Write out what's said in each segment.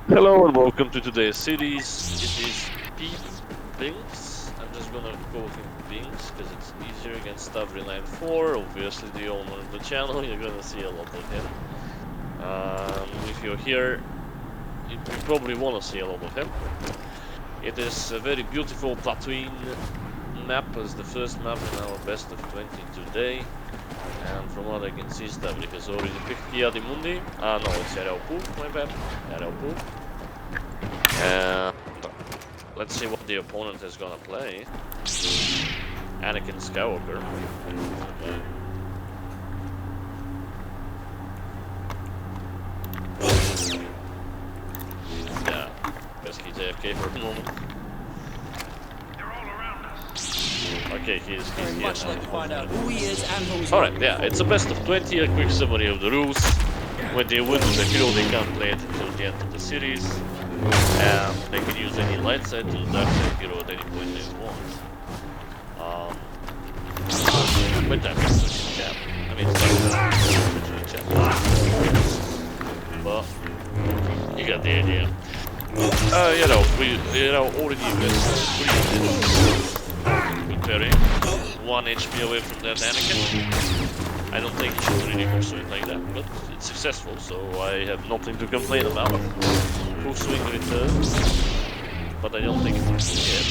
Hello and welcome to today's series. It is pepebinks. I'm just gonna call him Binks because it's easier against StAvRi 9.4. Obviously the owner of the channel, you're gonna see a lot of him. If you're here, you probably wanna see a lot of him. It is a very beautiful Tatooine map as the first map in our best of 20 today. And from what I can see, StAvRi has already picked Kia di Mundi. No, it's Yaraupu, my bad. Yaraupu. And let's see what the opponent is gonna play. Anakin Skywalker. Yeah, guess he's AFK for the moment. Okay, he's here now. Like to find out who he is and who's Alright, yeah, it's a best of 20, a quick summary of the rules. When they win with a hero, they can't play it until the end of the series. And they can use any light side to dark side hero at any point they want. But that can switch to chat. I mean, it's not switch to chat. But you got the idea. We already invested 3 with Terry. 1 HP away from that Anakin. I don't think he should really pursue it like that, but it's successful, so I have nothing to complain about. Full swing return, but I don't think it's yet.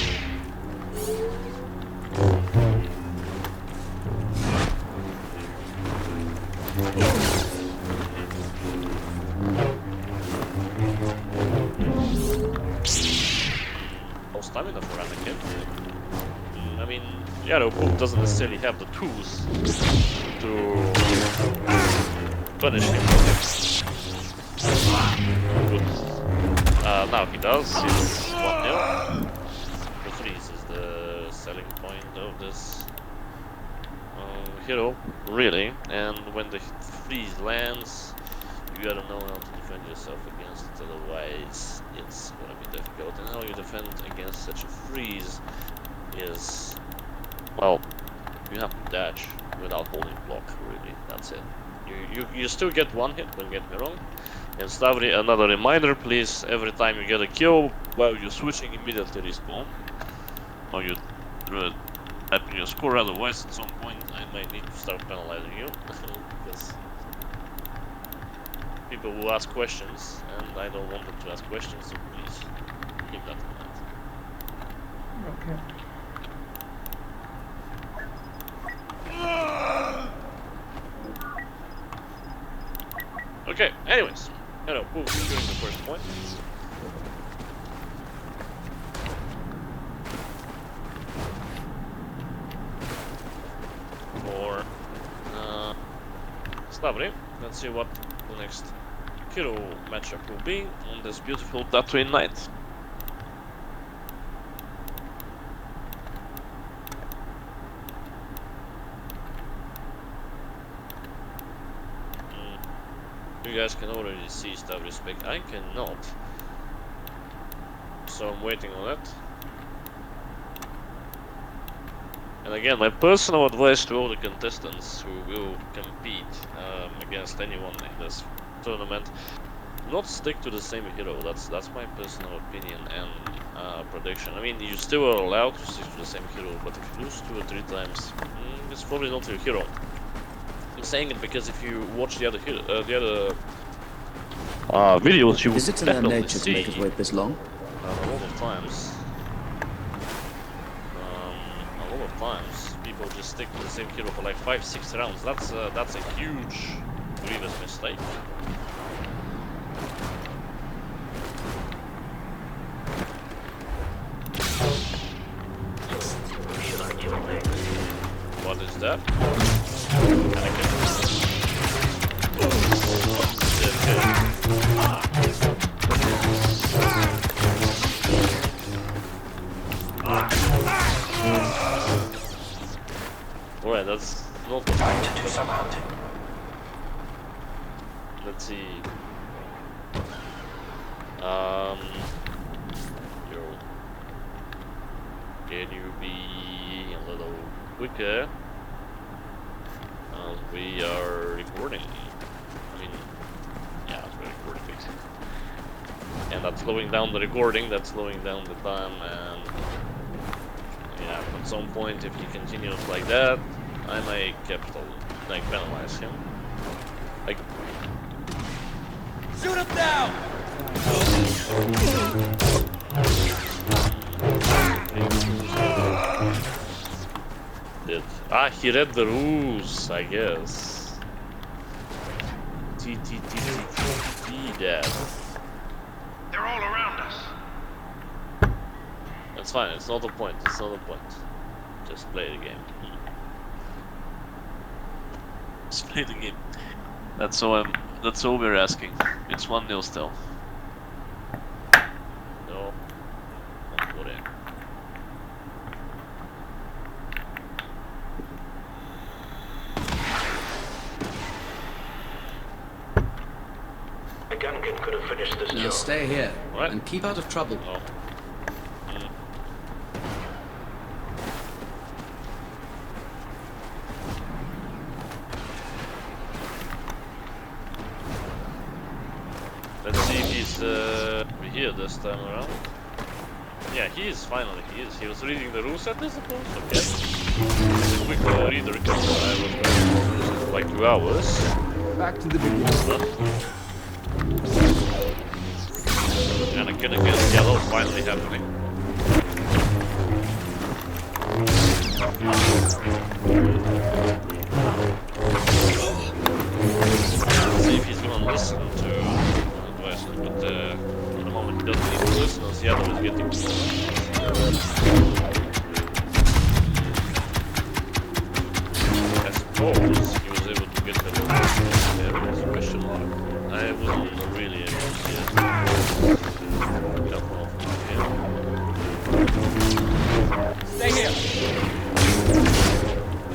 No stamina for Anakin. I mean, Yaraupu doesn't necessarily have the tools to punish him. Good. Now he does. It's 1-0. The freeze is the selling point of this hero, really. And when the freeze lands, you gotta know how to defend yourself against it, otherwise it's gonna be difficult. And how you defend against such a freeze is, well, you have to dash without holding block, really, that's it. You still get one hit, don't get me wrong. And StAvRi, another reminder, please, every time you get a kill, while you're switching, immediately respawn. Or you type in your score, otherwise at some point I might need to start penalizing you. Because people will ask questions, and I don't want them to ask questions, so please keep that in mind. Okay. Okay, anyways, Yaraupu securing the first point. For StAvRi, let's see what the next hero matchup will be on this beautiful Tatooine night. You guys can already see StAvRi spec. I cannot. So I'm waiting on it. And again, my personal advice to all the contestants who will compete against anyone in this tournament: not stick to the same hero. That's my personal opinion and prediction. I mean, you still are allowed to stick to the same hero, but if you lose 2 or 3 times, it's probably not your hero. I'm saying it because if you watch the other videos, you will Is it in their definitely nature to see make us wait this long? a lot of times. A lot of times, people just stick to the same hero for like 5-6 rounds. That's a huge, grievous mistake. What is that? Alright, that's not what I want to do some hunting. Let's see. Can you be a little quicker? We are recording. I mean, yeah, we're recording basically. and that's slowing down the recording, that's slowing down the time, and yeah, at some point if he continues like that, I may penalize him. Like, Shoot him down! he read the rules, I guess. Dad. They're all around us. It's fine, it's not the point, it's not the point. Just play the game. Just play the game. That's all we're asking. It's 1-0 still. No. Not for it. A gunkin could have finished this Now job. stay here What? and keep out of trouble. No. Let's see if he's here this time around. Yeah, he is, finally, he is. He was reading the rule set, I suppose, okay. He's a quick reader, because I was for like 2 hours. Back to the beginning. And again against yellow, finally happening. Let's see if he's gonna listen to advice, but at the moment he doesn't need to listen as the other is getting I suppose he was able to get the there is a question mark. I wasn't really able to see it. Stay here.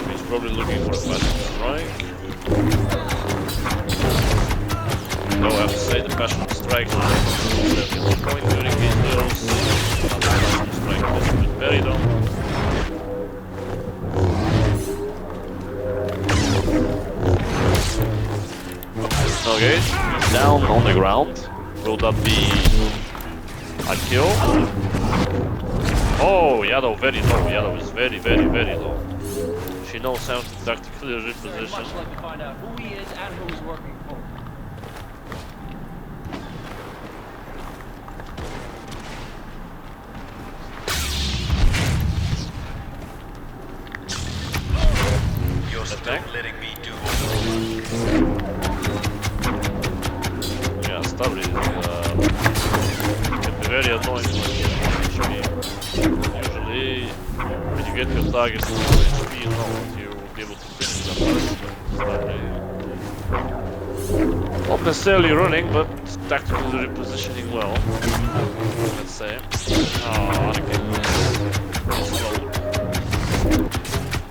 He's probably looking for a fast strike. No, I have to say the passion strike is at one point during these duels. The passion strike is a bit buried on. Okay, he's down on the ground. Will that be a kill? Oh, Yellow very low. Yellow is very, very, very low. She knows how to tactically Very reposition. much like to find out who he is and who he's working for. You're still Attack. letting me do Yeah, StAvRi can be very annoying usually when you get your targets to HP, you know that you will be able to finish them. Not necessarily running, but tactically repositioning well. Let's say. Oh, Anakin is slow.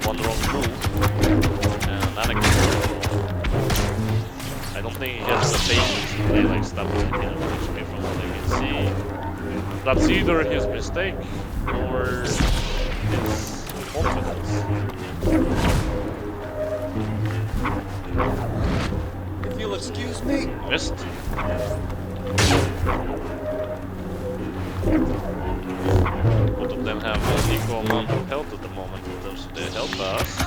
One wrong move. And Anakin, I don't think he has the patience to play like StAvRi, from what I can see. That's either his mistake or his confidence. If you'll excuse me. Missed. Both of them have an equal amount of health at the moment in terms of their health bars.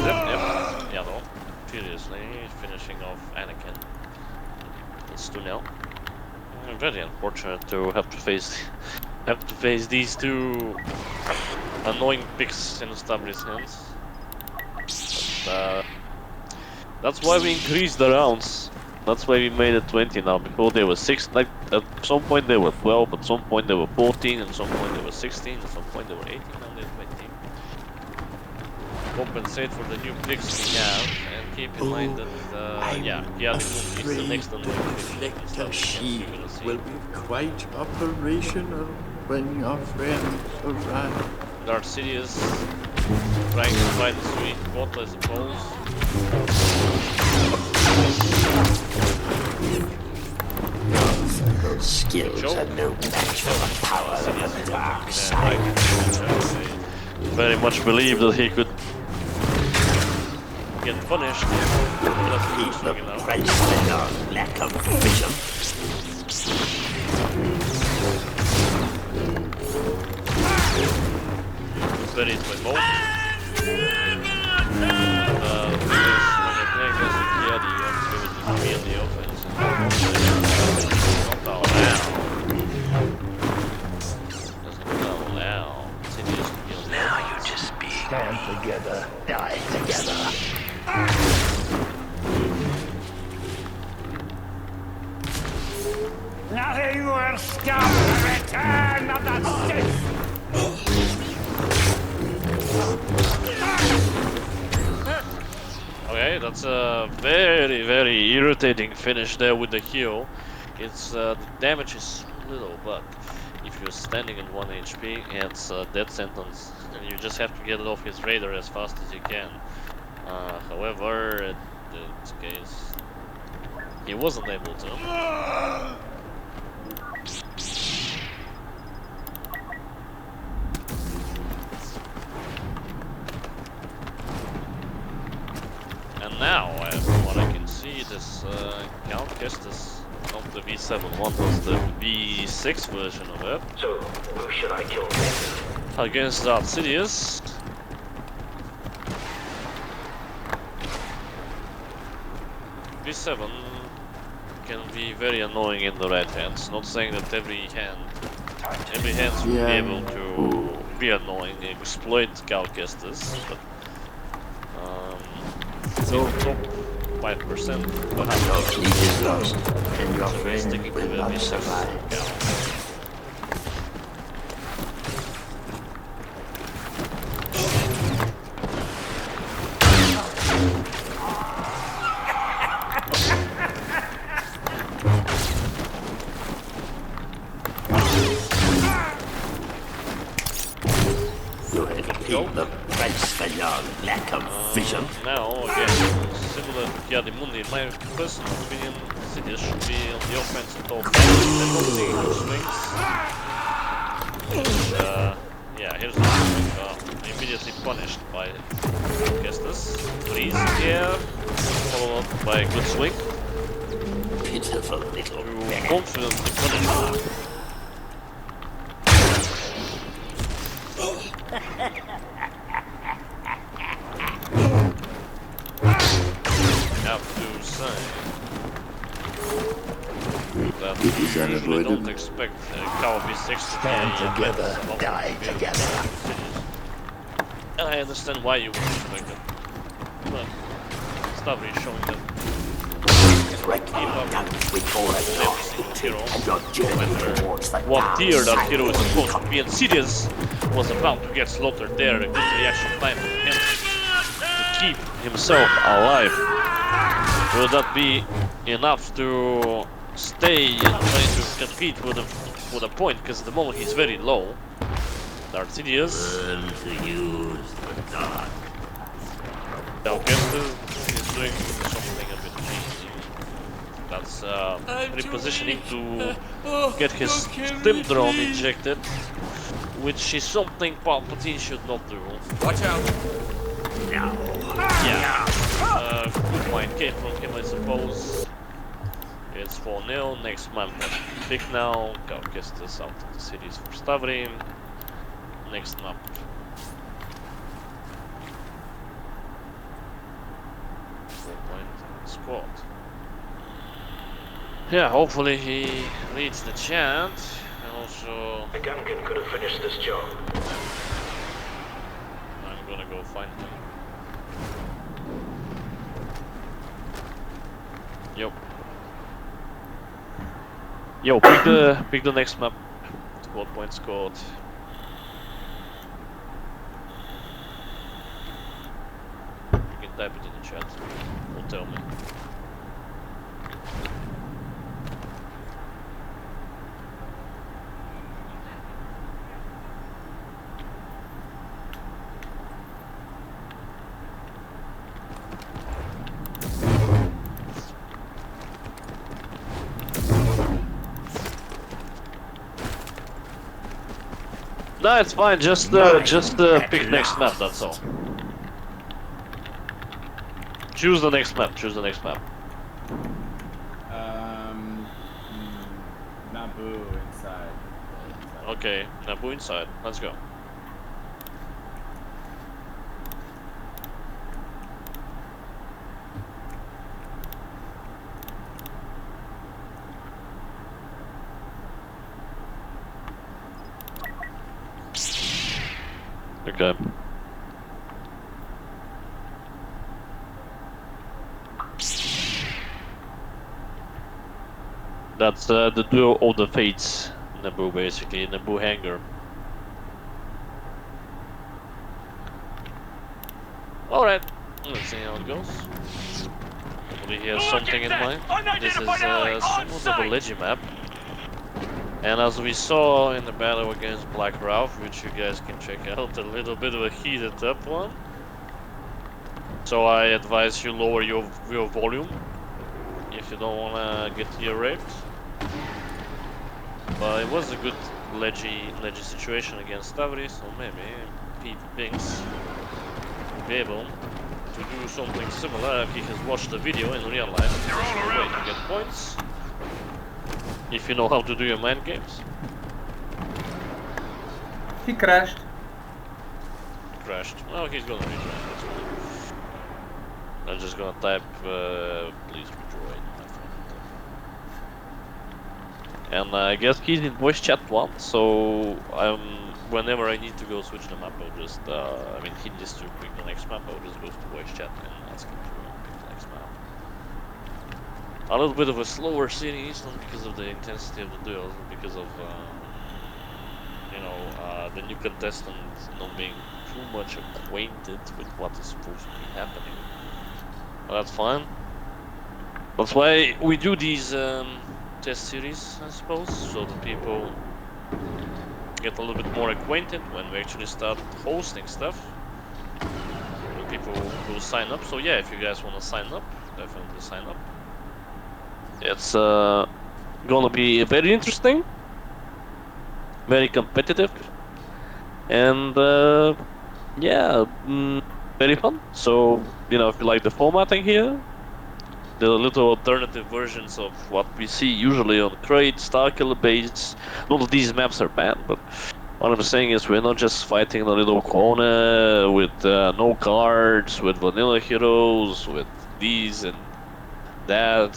Yep. Yellow. Furiously finishing off Anakin. It's 2-0. Very unfortunate to have to face these two annoying picks in StAvRi's hands. But, that's why we increased the rounds. That's why we made it 20 now. Before they were 6. Like at some point they were 12, at some point they were 14, at some point they were 16, at some point they were 18, now they're 20. Compensate for the new picks we have, and keep in mind that is the next one. Reflector shield will be quite operational when your friends arrive. Darth Sidious trying to find the sweet spot, I suppose. Those skills are no match for the power of the dark side. Very much believed that he could get punished. That's Keep looks the like now. price for your lack of vision. Very remote. Because when you're playing as a kid, you have to be in the offense. Not allow. Doesn't allow. Continues to be on the Now offense. you just speak. Stand together, die together. Nothing will stop the return of the Sith! Okay, that's a very irritating finish there with the heal. It's the damage is little, but if you're standing in 1 HP, it's a death sentence, and you just have to get it off his radar as fast as you can. However, in this case, he wasn't able to. And now, from what I can see, this Count Kestis, not the V7 one, was the V6 version of it. So, who should I kill next? Against Darth Sidious. V7 can be very annoying in the right hands. Not saying that every hand will be able to be annoying, exploit Count Kestis, but So, top 5%. But when your fleet is lost, and your so friend sticking to will the not V6 survive. Count. You had paid the price for your lack of vision. Now, again, similar to Yardimundi, in my personal opinion, Sidious should be on the offense at all times and not taking those swings. And, yeah, here's the swing, immediately punished by Kestis. Freeze here, followed up by a good swing. Pitiful little To beggar. confidently punish him. Have to say that It is you usually don't unavoidable. expect KYBER 6 to Stand be together, offensive die to be together. Sidious. And I understand why you would expect it, but StAvRi is showing that Right now, we call it every lost, single hero, and your journey towards the what dark tier that side hero is will supposed to come. be, and Sidious was about to get slaughtered there. A good reaction time for him to keep himself alive. Will that be enough to stay and try to compete with a point? Because at the moment he's very low. Darth Sidious. Learn to use the dark. Kestis is doing something a bit cheesy. That's repositioning to get his stim drone ejected, which is something Palpatine should not do. Watch out. Yeah, good mind came from him, I suppose. It's 4-0, next map pick now. Kestis out of the series for StAvRi. Next map. Squad. Yeah, hopefully he reads the chant, and also A Gungan could have finished this job. I'm gonna go find him. Yo. Yo, pick the next map. Squad point scored. You can type it in the chat. Or tell me. No, it's fine. Just pick next map. That's all. Choose the next map. Choose the next map. Naboo inside. Okay, Naboo inside. Let's go. Okay. That's the duo of the fates. Naboo, basically. Naboo hangar. Alright, let's see how it goes. Hopefully he has something in mind. This is somewhat of a ledgy map. And as we saw in the battle against Black Ralph, which you guys can check out, a little bit of a heated up one. So I advise you lower your volume if you don't wanna get ear raped. But it was a good ledgy situation against StAvRi, so maybe pepebinks will be able to do something similar if he has watched the video in real life. There's no way to get points if you know how to do your mind games. He crashed. Crashed. Well, he's gonna rejoin. That's fine. I'm just gonna type, please rejoin, my friend. And I guess he's in voice chat 1, so whenever I need to go switch the map, I'll just, I mean, he needs to pick the next map, I'll just go to voice chat and ask him to pick the next map. A little bit of a slower series, not because of the intensity of the duels, but because of, you know, the new contestant not being too much acquainted with what is supposed to be happening. But that's fine. That's why we do these test series, I suppose, so that people get a little bit more acquainted when we actually start hosting stuff. And people will sign up. So yeah, if you guys want to sign up, definitely sign up. It's gonna be very interesting, very competitive, and yeah, very fun. So, you know, if you like the formatting here, the little alternative versions of what we see usually on Crate, Starkiller base. None of these maps are bad, but what I'm saying is we're not just fighting in a little corner with no cards, with vanilla heroes, with these and that.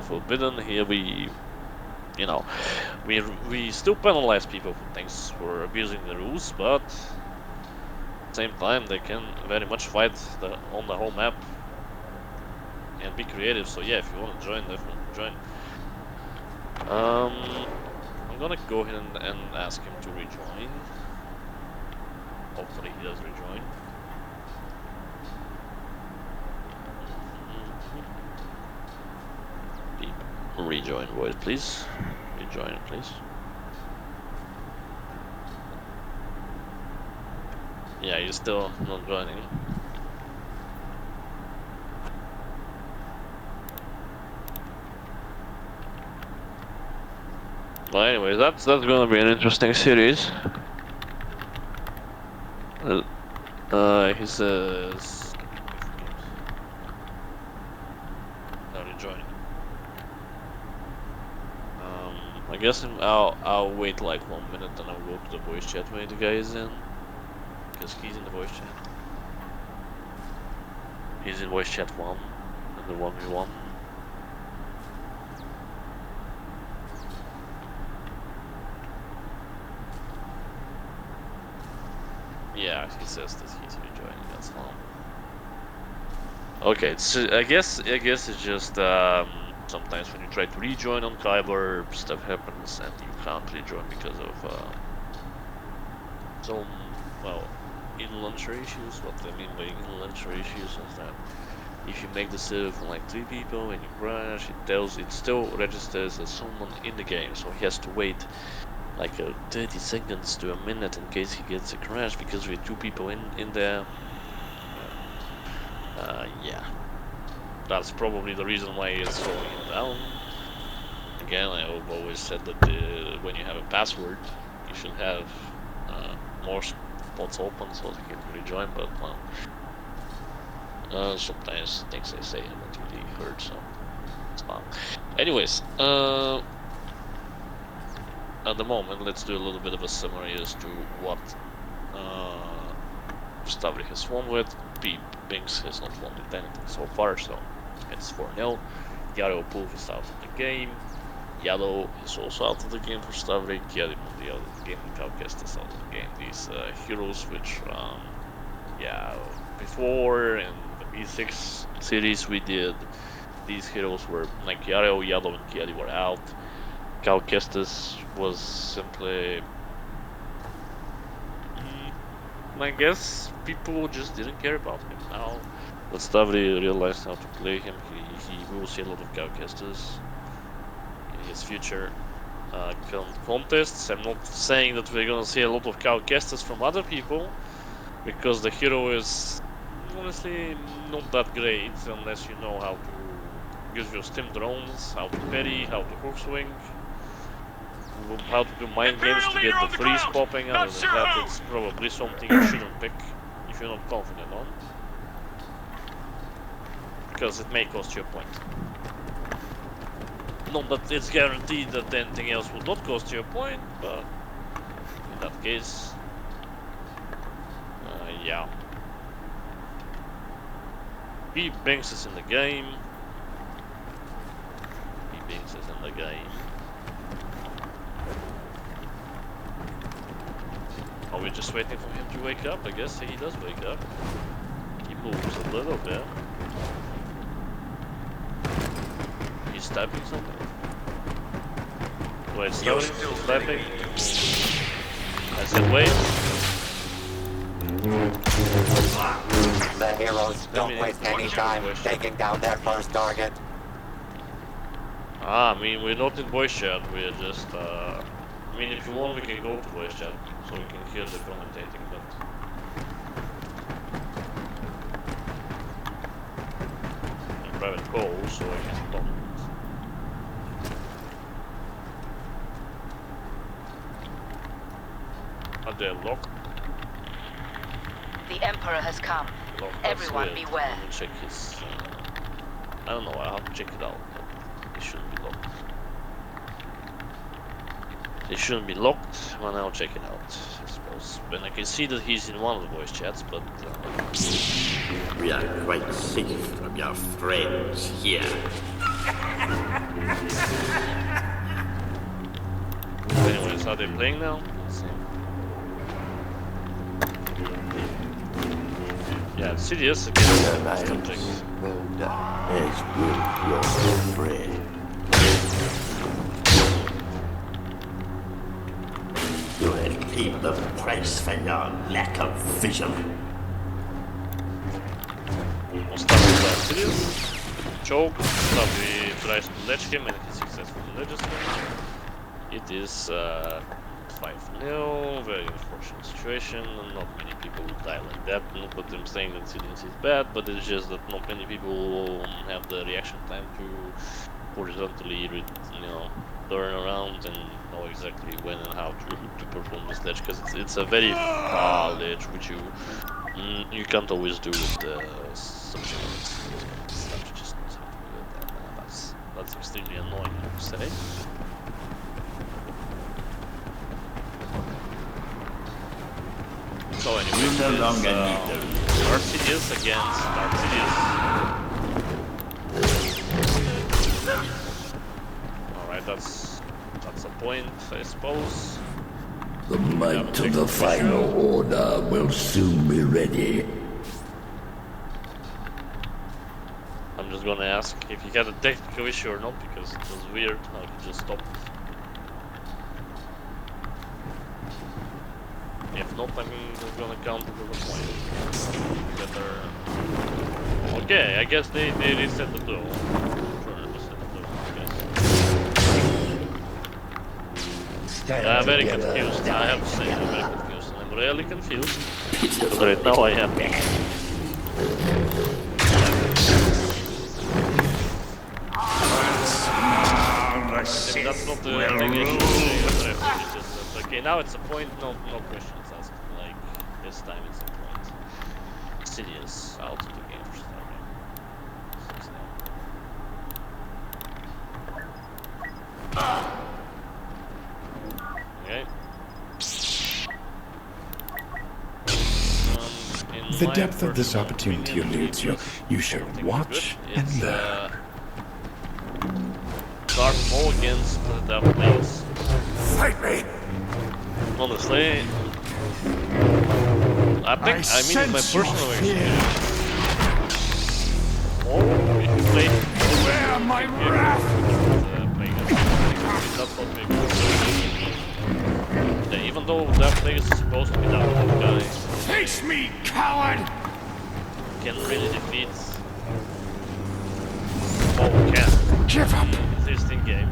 Forbidden. Here we, you know, we still penalize people for things for abusing the rules, but at the same time they can very much fight on the whole map and be creative. So yeah, if you want to join, definitely join. I'm gonna go ahead and ask him to rejoin. Hopefully he does rejoin. Rejoin void, please. Rejoin, please. Yeah, you're still not joining. Well, anyway, that's gonna be an interesting series. He says, rejoining. I guess I'll wait like 1 minute and I'll go to the voice chat when the guy is in, because he's in the voice chat. He's in voice chat 1 and the 1v1. Yeah, he says that he's rejoining. That's fine. Okay, so I guess it's just sometimes when you try to rejoin on KYBER, stuff happens and you can't rejoin because of some, well, in-launcher issues. What I mean by in-launcher issues is that if you make the server for like 3 people and you crash, it still registers as someone in the game, so he has to wait like 30 seconds to a minute in case he gets a crash because we're 2 people in there. Yeah, that's probably the reason why it's slowing him down. Again, I've always said that when you have a password, you should have more spots open so that you can rejoin, but well, Sometimes things I say are not really heard, so it's fine. Anyways, at the moment, let's do a little bit of a summary as to what StAvRi has won with. pepebinks has not won with anything so far, so it's 4-0. Yellow Poof is out of the game. Yellow is also out of the game for StAvRi. Kiadi Mundi out of the game. Calcast is out of the game. These heroes, which, yeah, before in the B6 series we did, these heroes were like Yellow and Kiadi were out. Calcastus was simply, I guess people just didn't care about him. Now that StAvRi realized how to play him, we will see a lot of Calcastus in his future contests. I'm not saying that we're gonna see a lot of Calcastus from other people, because the hero is honestly not that great unless you know how to use your stim drones, how to parry, how to hook swing, how to do mind games to get the freeze popping. Other than that, it's probably something you shouldn't pick if you're not confident on, because it may cost you a point. Not that it's guaranteed that anything else would not cost you a point, but in that case, yeah. pepebinks is in the game. pepebinks is in the game. Are we just waiting for him to wake up? I guess he does wake up. He moves a little bit. He's typing something. Wait, he's typing. I said wait. The heroes don't waste any time taking down their first target. I mean, we're not in voice chat, we're just, I mean, if you want we can go to voice chat, so we can hear the commentating, but... I'm private call, so I can talk. Are they locked? The Emperor has come. Locked, Everyone weird. beware. Let me check his, I don't know, I'll have to check it out, but it shouldn't be locked. It shouldn't be locked, well I'll check it out, I suppose. And I can see that he's in one of the voice chats, but... We are quite safe from your friends here. Anyways, are they playing now? Let's see. Yeah, it's serious against subject. As will your friend. You will pay the price for your lack of vision. We'll start with that serious. Choke, StAvRi tries to ledge him and he successfully ledges him. It is 5-0, very unfortunate situation, and not many people will die like that. Not that I'm saying that Sidious is bad, but it's just that not many people have the reaction time to horizontally, turn around and know exactly when and how to perform this ledge, because it's a very far ledge, which you can't always do with the subject. StAvRi just knows how to do it, and that's extremely annoying, I have to say. So anyway, You no longer need them. Sidious against Sidious. Alright, that's a point, I suppose. The might of the final order will soon be ready. I'm just gonna ask if he had a technical issue or not, because it was weird how he just stopped. If not, I'm just gonna count it as a point. Better. Okay, I guess they reset the duel. Sure, reset the duel, I guess. I'm very confused, I have to say, I'm very confused. I'm really confused. But right now I am. That's not the issue. Okay, now it's a point, no questions asked. Like, this time it's a point. Insidious out of the game for StAvRi. Okay. The depth of this opportunity eludes you. You should watch and learn. Dark Maul against Split Up Plays. Fight me! Honestly, I mean, my personal experience. Oh, if you played Where my wrath? That's not big. Yeah, even though that place is supposed to be that one guy, Face me, coward! can really defeat. Oh, can. Give up! Existing game.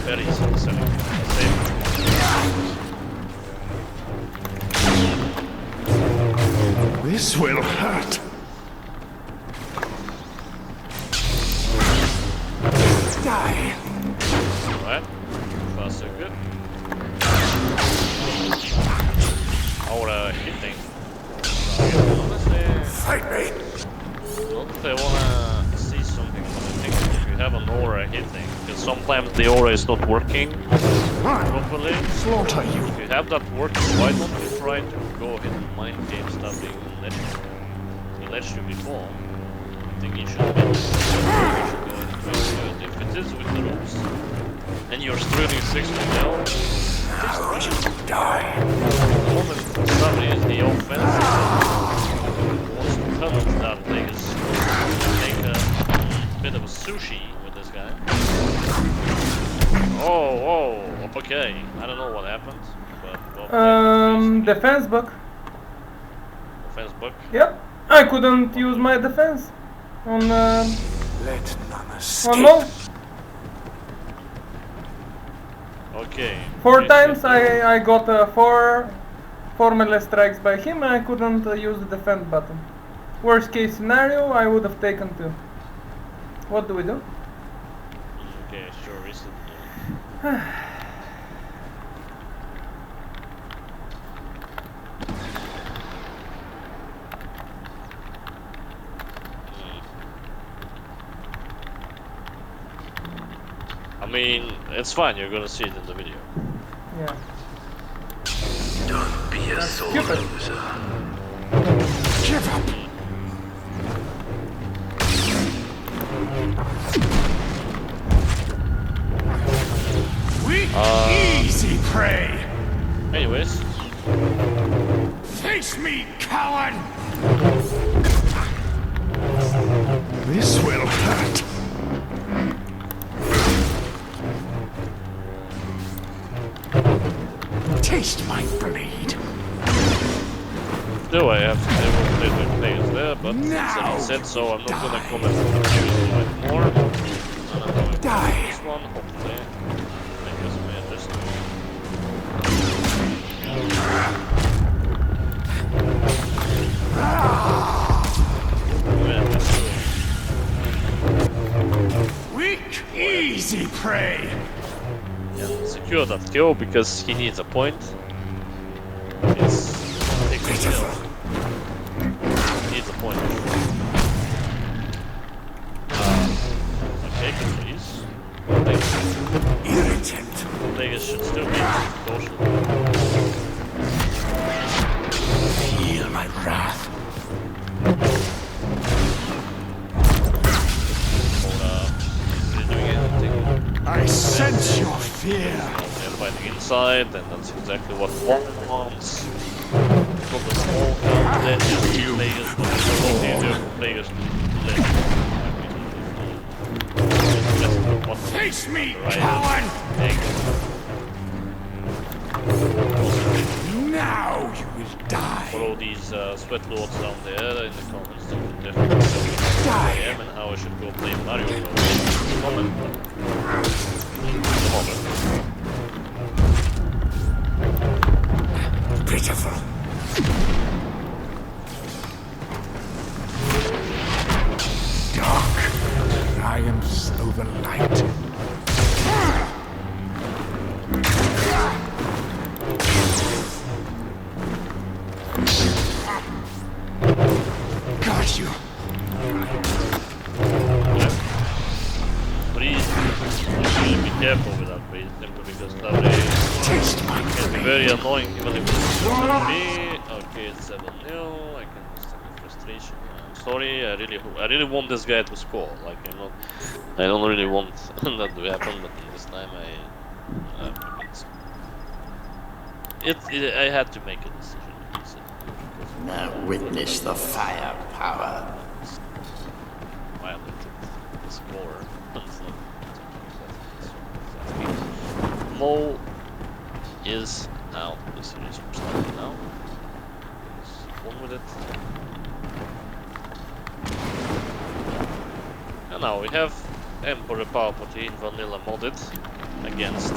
Very easy to select. This will hurt! Die! Alright. Fast and good. Aura hitting. Honestly, Fight me! not if I wanna see something, but I think if you have an aura hitting, because sometimes the aura is not working properly. Slaughter you! If you have that working, why don't you try to go ahead and mind game stuff being legendary? He let you before. I think you should be. You should go into it. If it is with the rules, and you're struggling 6 to 0, Die! the moment StAvRi is the offensive, wants to come into that place, make a bit of a sushi with this guy. Oh, okay. I don't know what happened, but Defense bug. offense bug. Yep. I couldn't use my defense on Let none escape! on Maul. Okay. 4 Okay, times so- I got 4 melee strikes by him and I couldn't use the defend button. Worst case scenario, I would have taken 2. What do we do? Okay, sure, reset. I mean, it's fine, you're gonna see it in the video. Yeah. Don't be a sore stupid. loser. Give up! Weak, easy prey! Anyways, Face me, coward! This will hurt. Taste my blade. do I have to play with players there, but Now it's said so, I'm not gonna die. comment on the more. I don't know if Die. this one, hopefully. Make us mad this Weak, easy prey. Yeah, secure that kill because he needs a point. It's big kill. He needs a point. Okay, please. Irritant. Vegas should still be caution. Feel my wrath. Is he doing anything? I sense your fear. They're fighting inside, and that's exactly what Wong wants. From the small count, then just Vegas, but it's a lot easier for Vegas to live. Face me, Right. coward! Thank Now you will die. follow these sweat lords down there in the comments. They can definitely tell me who I am and how I should go play Mario Bros. Comment. Pitiful. Dark. I am so the light. got you. Please be careful with that bait simply because StAvRi can be very annoying even if it's me. Okay, it's 7-0. I can understand the frustration. I'm sorry. I really want this guy to score. Like I don't really want that to happen, but this time I had to make a decision. Now witness the firepower. Violated the score. Mo is out. The series will start now. Let's go with it. And now we have Emperor Palpatine vanilla modded against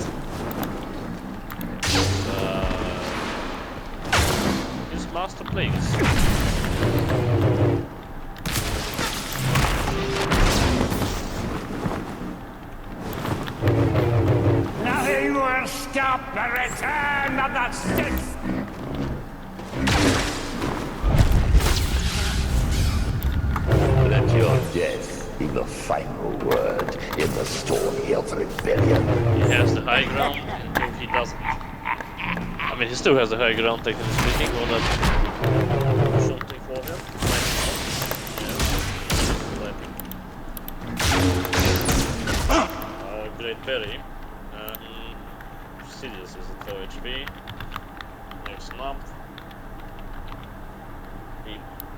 his Master Plagueis. Nothing will stop the return of the Sith! Let your death be the final word in the story of rebellion. He has the high ground until he doesn't. I mean, he still has the high ground, technically speaking, or that something for him. Great Berry. Sidious is at 4 HP. Next up.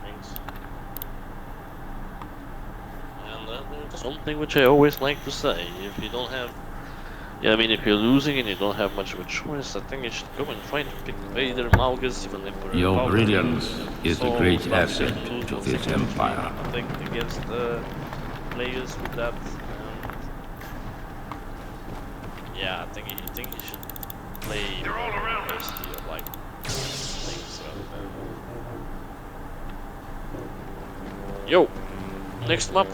Thanks. And something which I always like to say, if you don't have... Yeah, I mean, if you're losing and you don't have much of a choice, I think you should go and try to pick Vader, Malgus, even Emperor. Your brilliance is a great asset to this empire. I think against players with that. Yeah, I think you should play. They're all around us. Like things. Yo, next map.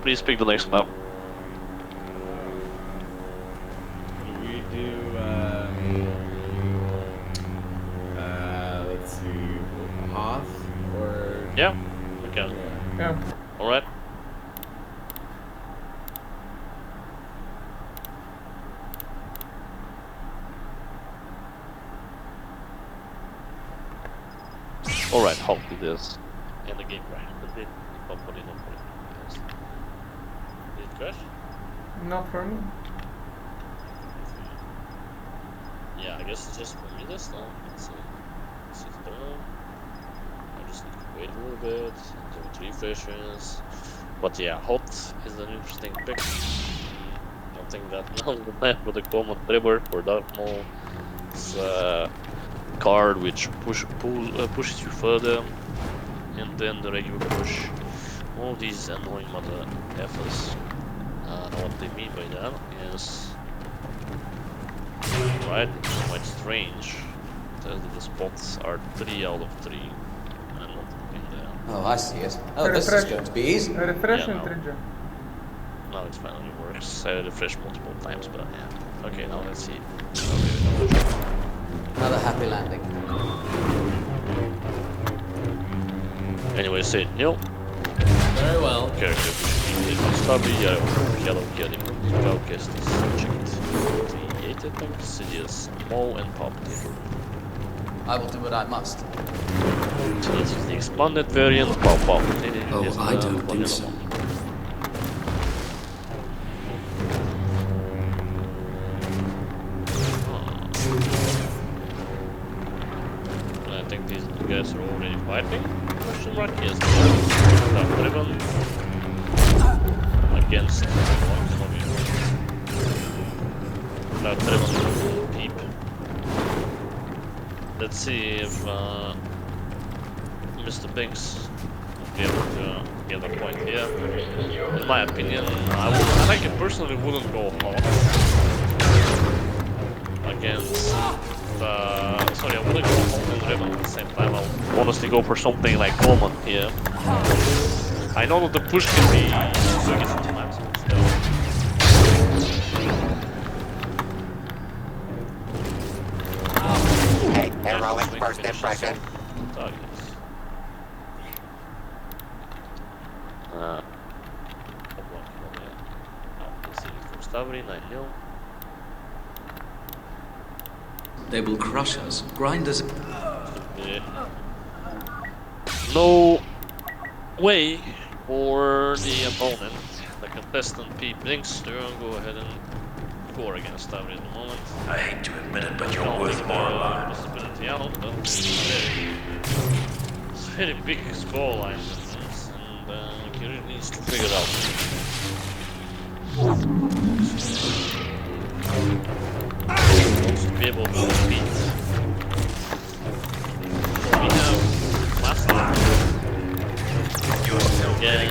Please pick the next map. We do. Let's see, Hoth or. Yeah, okay. Yeah. All right. Alright, hopefully this in the game crash. But it hopefully not for it. Yes. Did it crash? Not for me. Yeah, I guess it's just for me this time. Let's see. Let's see if I just need to wait a little bit until it refreshes. But yeah, hot is an interesting pick. I think that now the map with the common trigger for Darth Maul. It's card which pushes you further, and then the regular push. All these annoying mother effers. What they mean by that is, right? It's quite strange that the spots are 3 out of 3. I'm not in there. Oh, I see it. Oh, this is going to be easy. Refresh Yeah, and no. trigger. Now it finally works. I refreshed multiple times, but yeah. Okay, now let's see. Another happy landing. Anyway, say nil. Very well. Character StAvRi, yellow killing, Focus, checked. 38, I think, Sidious, Maul, and Palpatine. I will do what I must. So this is the expanded variant, Palpatine. Oh, I don't think so. I think these guys are already fighting. Question mark, yes. Dark Ribbon against Dark Ribbon Peep. Let's see if Mr. Binks will be able to get a point here. In my opinion, I personally wouldn't go hard against. Sorry, I wouldn't go Golden Ribbon at the same time. I would honestly go for something like common here. I know that the push can be tricky sometimes, but still. Hey, heroic first impression. Targets. StAvRi 9-0. They will crush us, grind us. No way for the opponent, the contestant pepebinks, to go ahead and score against StAvRi at the moment. I hate to admit it, but you're worth more alive. Possibility out, but it's very big scoreline difference, and he really needs to figure it out. Wants to be able to compete. We have Master. Again,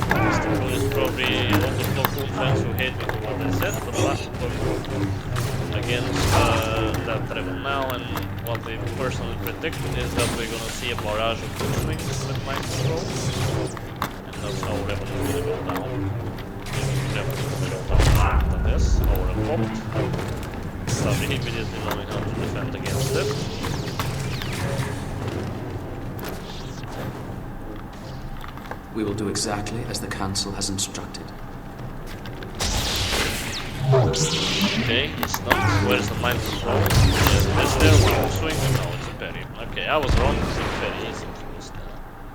Mr. is probably a lot of local fans who hate me for what I said, but Master against that Trevor now, and what they personally predict is that we're gonna see a barrage of good swings with mind control, and that's how Revan is gonna go down. Revan is gonna go down after this, over and popped. StAvRi immediately knowing how to defend against it. We will do exactly as the council has instructed. Okay, he's not. Where's the mind control? Yes, is there one swing? No, it's a parry. Okay, I was wrong. It's a parry. It's just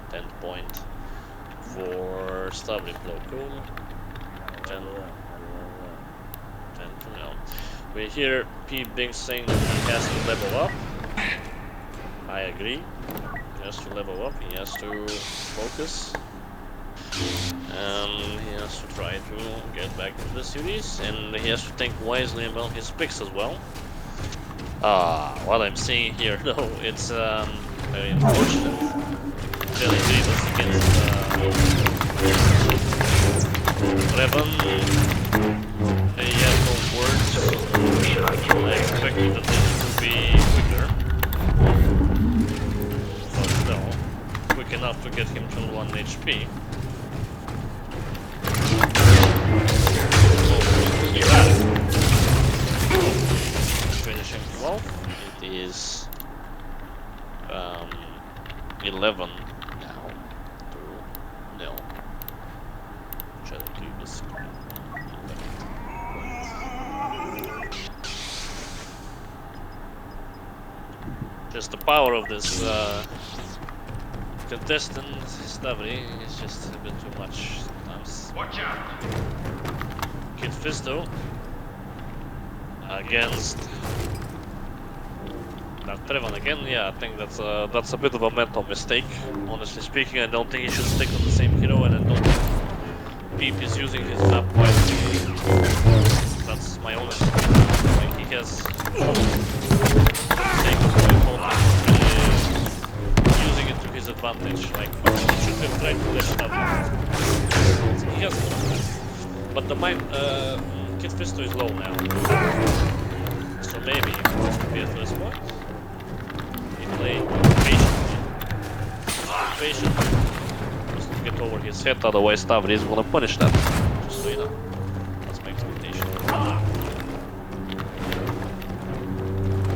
10 point for StAvRi blow. Cool. 10 to 0. We hear pepebinks saying that he has to level up. I agree. He has to level up. He has to focus. And he has to try to get back to the series, and he has to think wisely about his picks as well. What I'm seeing here though, it's very unfortunate. Jelly Davis against Revan. He has no words. I expected that this would be quicker. But no, quick enough to get him to 1 HP. Finishing him off. It is 11 now to 0. Just the power of this contestant, StAvRi, is just a bit too much sometimes. Watch out! Kid Fisto against Trevan again. Yeah, I think that's a bit of a mental mistake. Honestly speaking, I don't think he should stick on the same hero, and I don't think Peep is using his map wisely. That's my honest opinion. Like, he has using it to his advantage. Like, he should have tried to dash that. He has no. But the mind, Kid Fisto is low now. So maybe he wants to be at this point. He played patiently. Just to get over his head, otherwise StAvRi is gonna punish that. Just so you know. That's my expectation.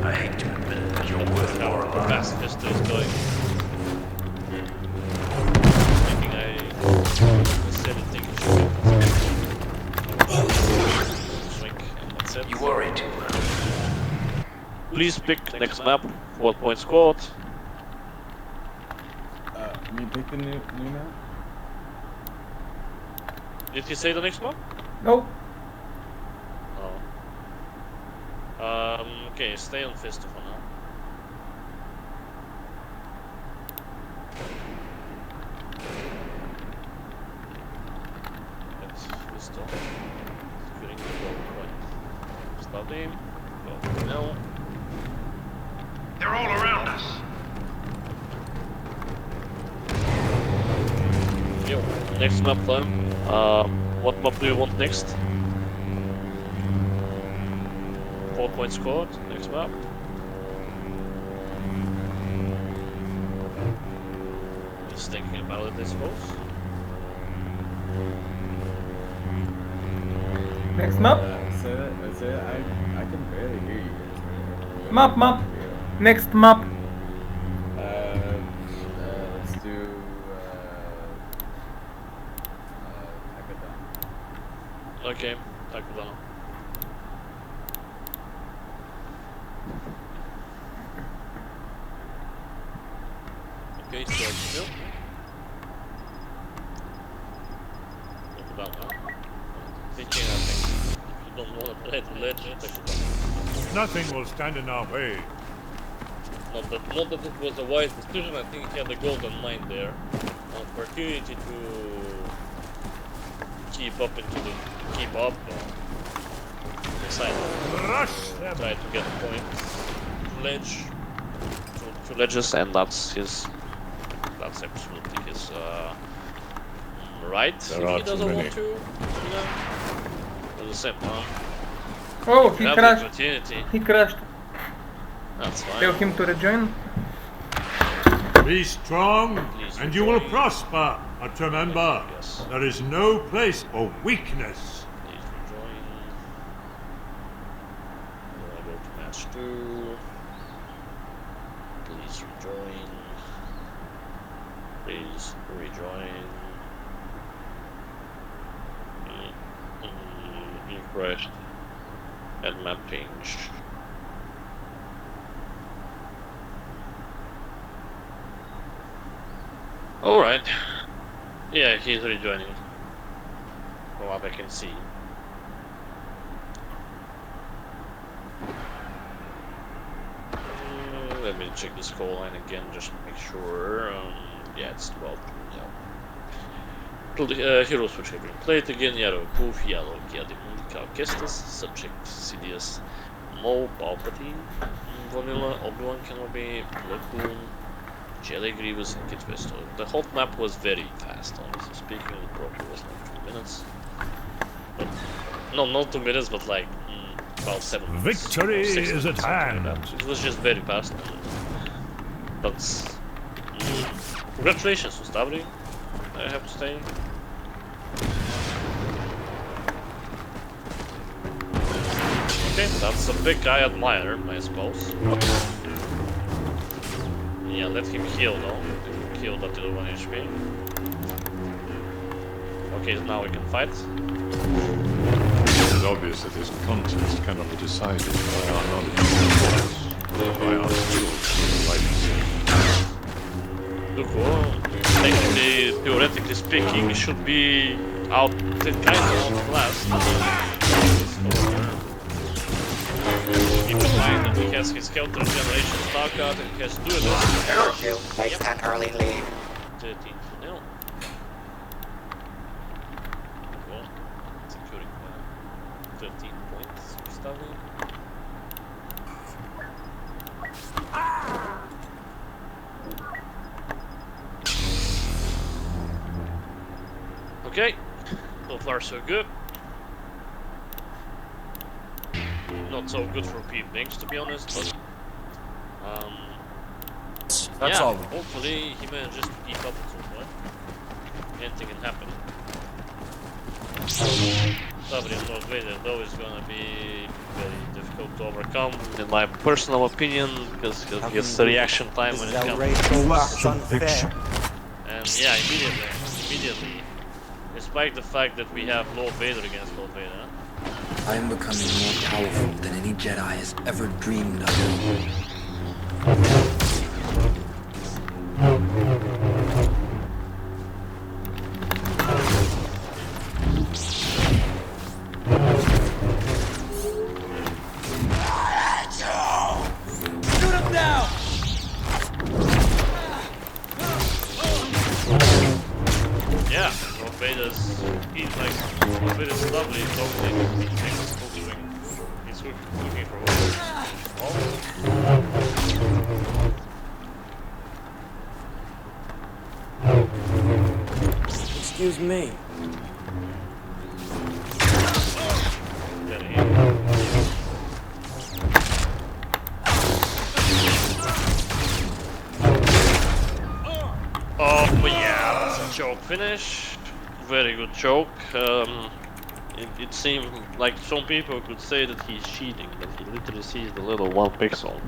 I hate to admit it, but you're worth more How alive. fast Fisto is going. Thinking I said it, thinking swing, and that's it. You worry too much. Please pick next map, 4 point squad. Me pick the new map? Did he say the next map? No. Oh. Okay, stay on Fisto for now. That's Fisto. Securing the goal point. StAvRi. Go now. They're all around us. Yo, next map then. What map do you want next? 4 point squad, next map. He's thinking about it, I suppose. Next map. Say that. I can barely hear you guys right now. Map. Next map. Let's do Okay, Takudano. Okay, so no. Takudano. Thinking nothing. You don't want to play the ledge, Takudano. Nothing will stand in our way. Not that it was a wise decision. I think he had a golden mind there. An opportunity to keep up. Rush them. Try to get points. Ledge. Two ledges, and that's absolutely his right. If he doesn't want to, you know. At the same time. Oh, he have crashed. the opportunity. He crashed. That's fine. Tell him to rejoin. Be strong, and you will prosper. But remember, there is no place for weakness. Please rejoin. I go to match 2. Please rejoin. Please rejoin. You crashed. And map change. Alright. Yeah, he's rejoining. From what I can see. Let me check the score line again just to make sure. Yeah, it's 12. Yeah. Heroes which have been played again: Yarrow, Poof, Yellow, Kiadimun, Cal Kestis, Subject, Sidious, Mo, Palpatine, Vanilla, Obi-Wan Kenobi, Lagoon, Jedi Grievous, and Kit Fisto. The whole map was very fast, honestly speaking. It probably was like 2 minutes. But, no, not 2 minutes, but like about 7 minutes. Victory is at hand. Like it was just very fast. But congratulations to StAvRi, I have to say. Okay, that's a big guy admire, I suppose. Yeah, let him heal though. Let him heal that little 1 HP. Okay, now we can fight. It is obvious that this contest cannot be decided by our knowledge of the by our skills. Look, technically, theoretically speaking, it should be out kind of out class. Keep in mind that he has his counter generation star card and he has 2 of them. Error 2 takes an early lead. 13-0. Cool. Securing 13 points for StAvRi. Okay, so far so good. Not so good for pepebinks, to be honest, but That's yeah, all. hopefully he manages to keep up at some point. Anything can happen. StAvRi on Lord Vader though is gonna be very difficult to overcome, in my personal opinion, because he has the reaction time when it comes to Fiction. and yeah, immediately. Despite the fact that we have Lord Vader against Lord Vader. I am becoming more powerful than any Jedi has ever dreamed of. Shoot him down! Yeah, Lord Vader's, Lord Vader's lovely, dominating things, full swing. He's looking for Excuse me. But yeah, that's a choke finish. Very good choke. It seemed like some people could say that he's cheating, but he literally sees the little 1 pixel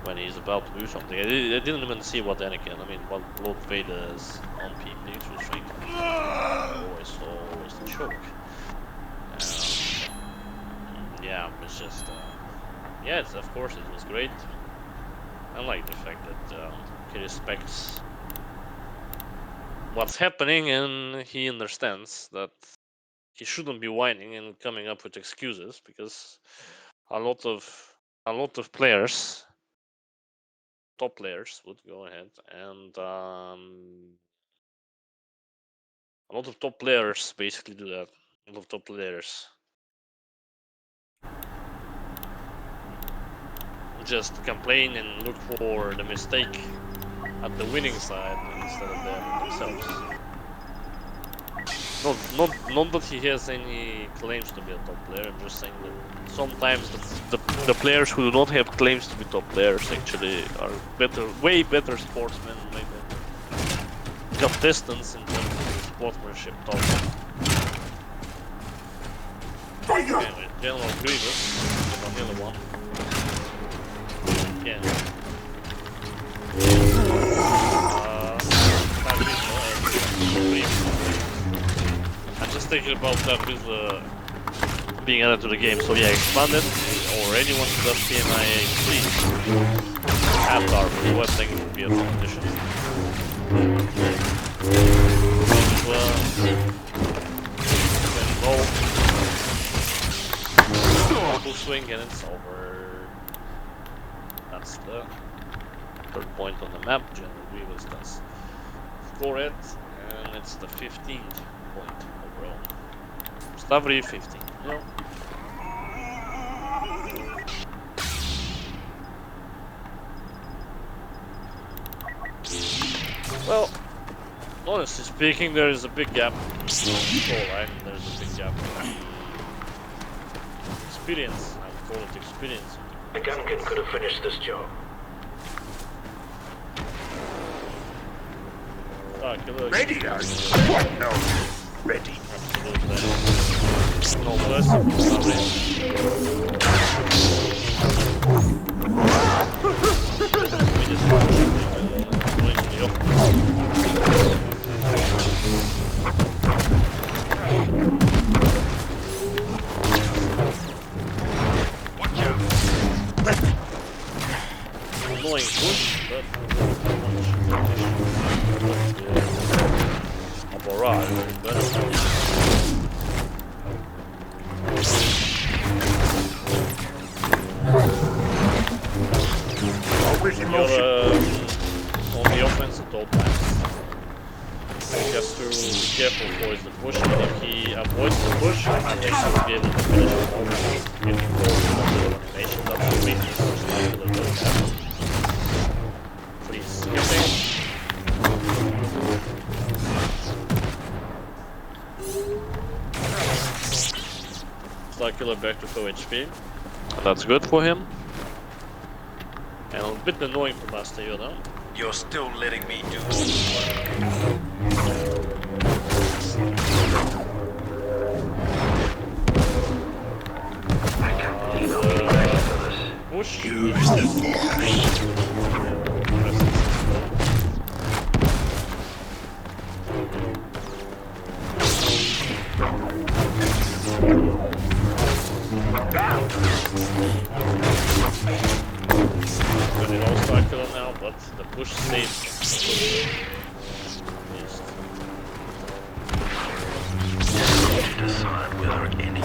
when he's about to do something. I didn't even see what what Lord Vader's on pepebinks was trying to do. Always the choke. And yeah, it's just yeah, of course it was great. I like the fact that he respects what's happening and he understands that he shouldn't be whining and coming up with excuses, because a lot of players, top players, would go ahead and a lot of top players basically do that. A lot of top players just complain and look for the mistake at the winning side instead of them themselves. Not that he has any claims to be a top player. I'm just saying that sometimes the players who do not have claims to be top players actually are way better sportsmen, way better contestants in terms of sportsmanship talk. Anyway, General Grievous, the vanilla one. Again. I'm just thinking about that with being added to the game. So yeah, expanded, or anyone who does PMIA, please add our full web thing would be a fun addition. Full swing and it's over. That's the third point on the map. General Grievous does score it, and it's the 15th point overall. StAvRi 15. No. Well, honestly speaking, there is a big gap. Alright, there's a big gap. Experience, I would call it experience. A gunkin could have finished this job. Ready, are you? What? No. Ready. No less. Watch out. Annoying push, but a barrage, on the offense at all times. He has to be careful for the push, and if he avoids the push, I think he will be able to finish the moment. If he goes to the animation, that's the weakness. Please, skipping. Starkiller back to full HP. That's good for him. And a bit annoying for Master Yoda. You're still letting me do push. Use the force. Good in all Starkiller now, but the push stays. decide whether anything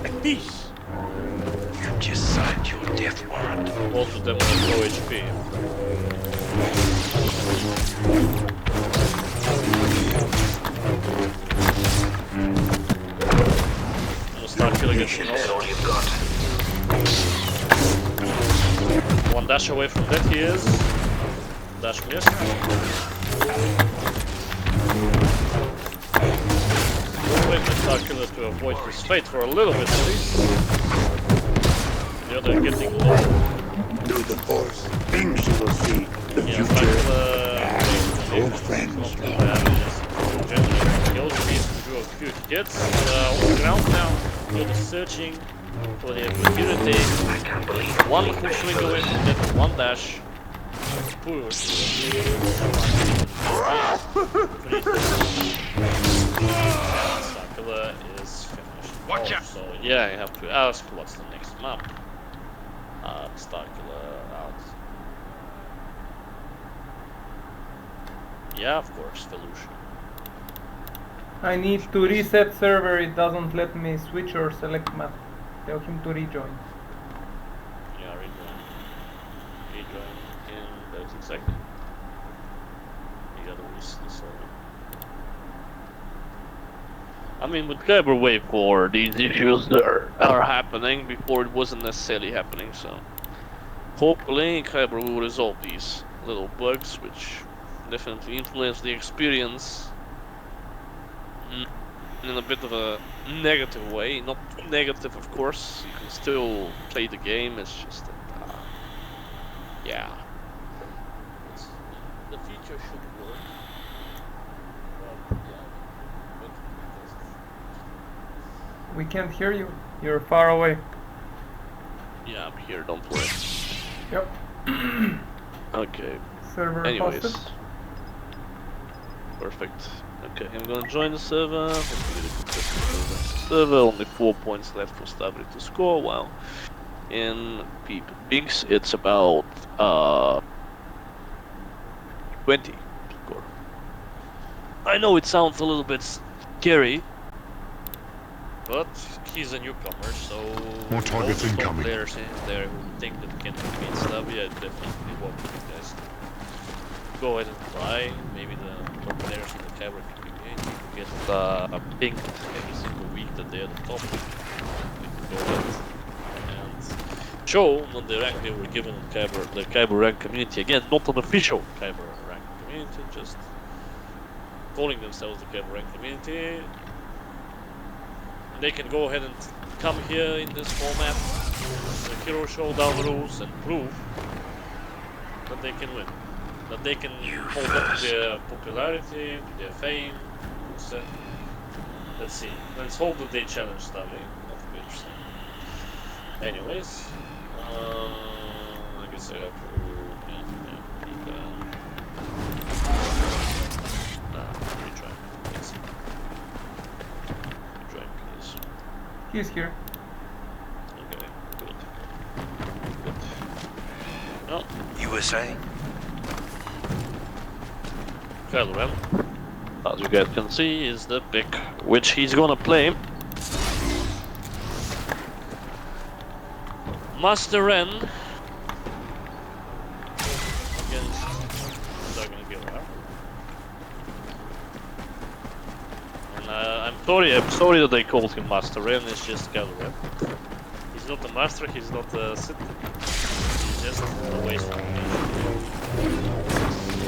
At peace. You just signed your death warrant. Both of them are low HP. Starkiller gets the all you've got. One dash away from that he is. Dash missed. Wait for Starkiller to avoid his fate for a little bit at least. The other getting low. Through the force, things you will see. The Yeah, future. No friends. Generally, he also needs to do a few hits. On the ground now, Yoda searching. for the opportunity. One full swing away from that, one dash. Push. Circular is finished. Watch out! So yeah, I have to ask what's the next map. Circular out. Yeah, of course, Felucia. I need to reset server, it doesn't let me switch or select map. Tell him to rejoin. Yeah, rejoin. Rejoin in 30 seconds. You gotta reset the server. I mean, with KYBER Wave 4, these issues are happening before it wasn't necessarily happening, so hopefully KYBER will resolve these little bugs, which definitely influence the experience in a bit of a negative way. Not too negative, of course. You can still play the game. It's just that, yeah, the feature should work. But, yeah, We can't hear you. You're far away. yeah, I'm here. Don't worry. Yep. Okay. Server Anyways. hosted. Perfect. Okay, I'm gonna join the server. Hopefully the server. Only 4 points left for StAvRi to score. Wow. In pepebinks, it's about 20 to score. I know it sounds a little bit scary, but he's a newcomer, so More targets most incoming. players in there who think that can beat StAvRi, I definitely want you guys to go ahead and try. Maybe the top players in the KYBER community get pinged every single week that they're the top. We can go ahead and show on the rank they were given in KYBER, the KYBER rank community. Again, not an official KYBER rank community, just calling themselves the KYBER rank community. They can go ahead and come here in this format, the hero showdown rules, and prove that they can win. That they can hold up to their popularity, to their fame. So, let's see. Let's hope that they challenge StAvRi. That would be interesting. Anyways, I guess I have to. Retry. Yes. Retry, please. He's here. Okay, good. Good. Oh. You were saying? KYBER, as you guys can see, is the pick which he's gonna play. Master Ren against KYBER. And I'm sorry that they called him Master Ren. It's just KYBER. He's not a master. He's not a Sith. He's just a waste of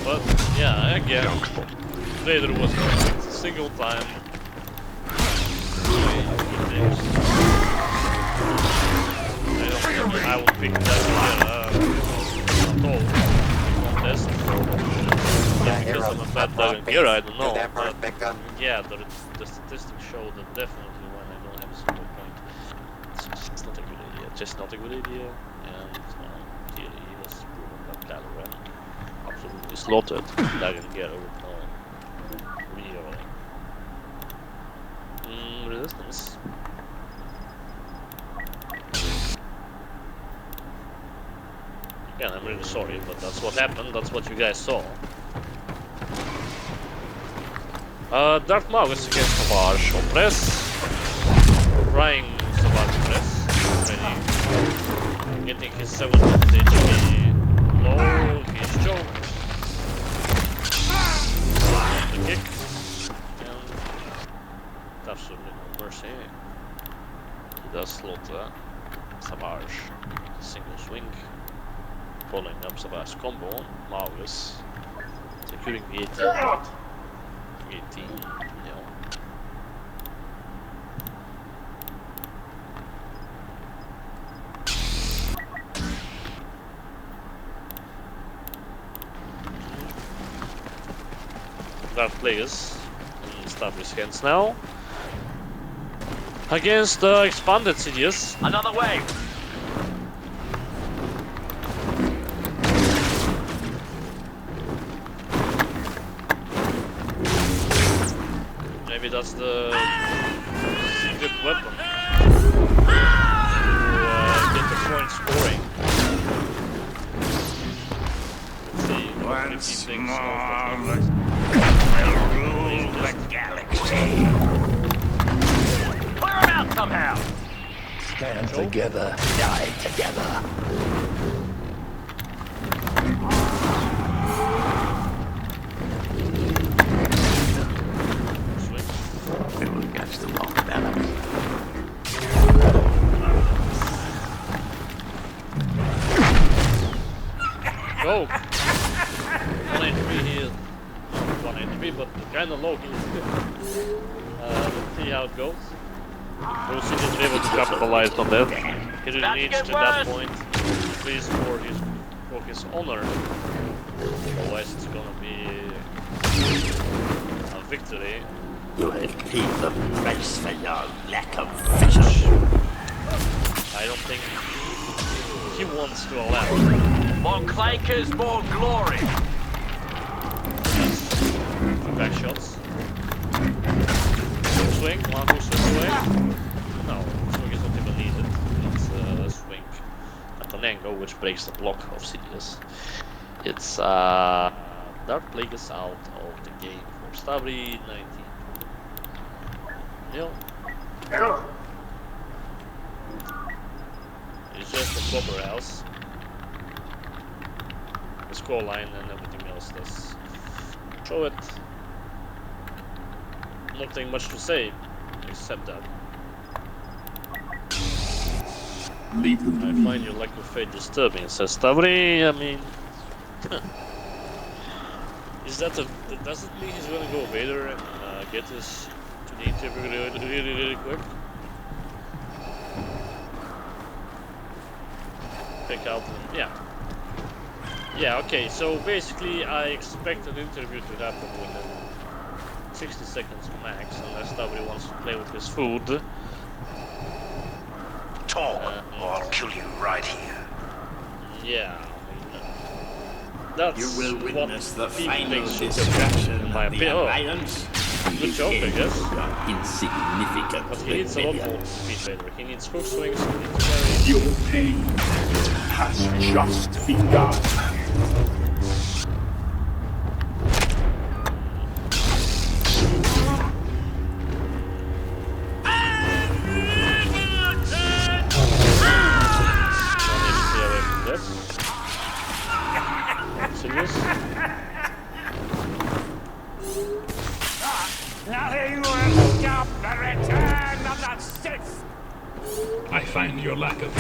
But yeah, again, Vader was perfect. A single time. I would pick that at all. Contest. Not because I'm a bad Dagon I don't know. But yeah, the statistics show that definitely when I don't have a single point, it's not a good idea. Just not a good idea. And clearly he has proven that KYBER absolutely slaughtered Dagon with no real resistance. Again, I'm really sorry, but that's what happened, that's what you guys saw. Darth Magus against StAvRi on press. Trying StAvRi press. Already getting his 700 HP low, he's choked. The kick. And absolutely no mercy. He does slaughter StAvRi. Single swing. Following up StAvRi's combo. Magus securing the 18. 18, yeah. Darth players in StAvRi's hands now. Against the expanded CDS. Another wave. Maybe that's the secret weapon to get the point scoring. Let's see. Once We'll rule the galaxy. Clear him out somehow. Stand together, die together. We will catch them off balance. Go! 183 here. Not 183, but kind of low here. Let's see how it goes. We'll see if he's able to capitalize on that. He really needs to that point. Please for his honor. Otherwise it's gonna be a victory. You have paid the price for your lack of vision. I don't think he wants to allow. More clankers, more glory. Yes. Back shots. Swing, one who swings away. No, swing is not even needed. It's a swing at an angle which breaks the block of CDS. It's Dark Plague is out of the game for StAvRi 19. It's just a proper house. The score line and everything else does show it. Nothing much to say except that. I find your lack of faith disturbing, says StAvRi. I mean, is that does it mean he's gonna go Vader and get us to the interview really quick? Pick out, yeah, okay, so basically I expect an interview to happen within 60 seconds max, unless StAvRi wants to play with his food. Talk, or I'll kill you right here. Yeah, I mean, that's You will witness the what final should destruction in my of the opinion. Alliance. Good job, I guess. Insignificant. But he needs a lot more speed Vader. He needs hook swings, he needs carry. Your pain has just begun. Nothing will stop the return of the Sith. I find your lack of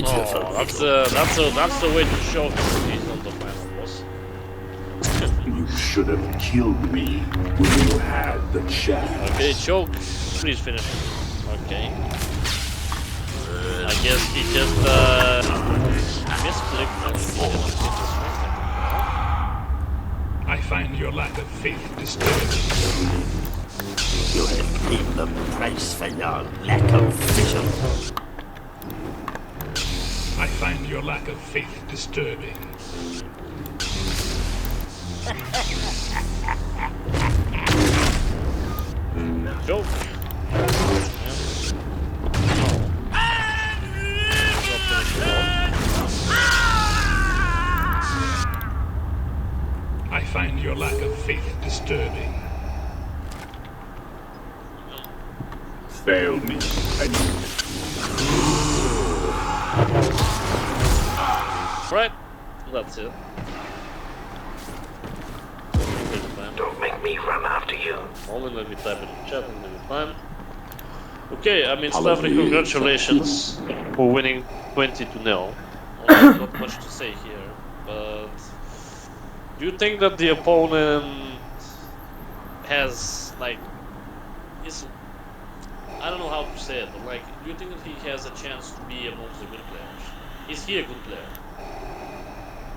Oh, that's the way to show he's not the final boss. You should have killed me when you had the chance. Okay, choke. Please finish it. Okay. I guess he just misclicked and he didn't hit the swing. I find your lack of faith disturbing. You have paid the price for your lack of vision. I find your lack of faith disturbing. Joke. I find your lack of faith disturbing. Fail me. Right, that's it. Don't make me run after you. Only let me type in the chat and leave time. Okay, I mean, StAvRi, congratulations for winning 20-0. Not much to say here, but do you think that the opponent has, like, I don't know how to say it, but like, do you think that he has a chance to be amongst the good players? Is he a good player?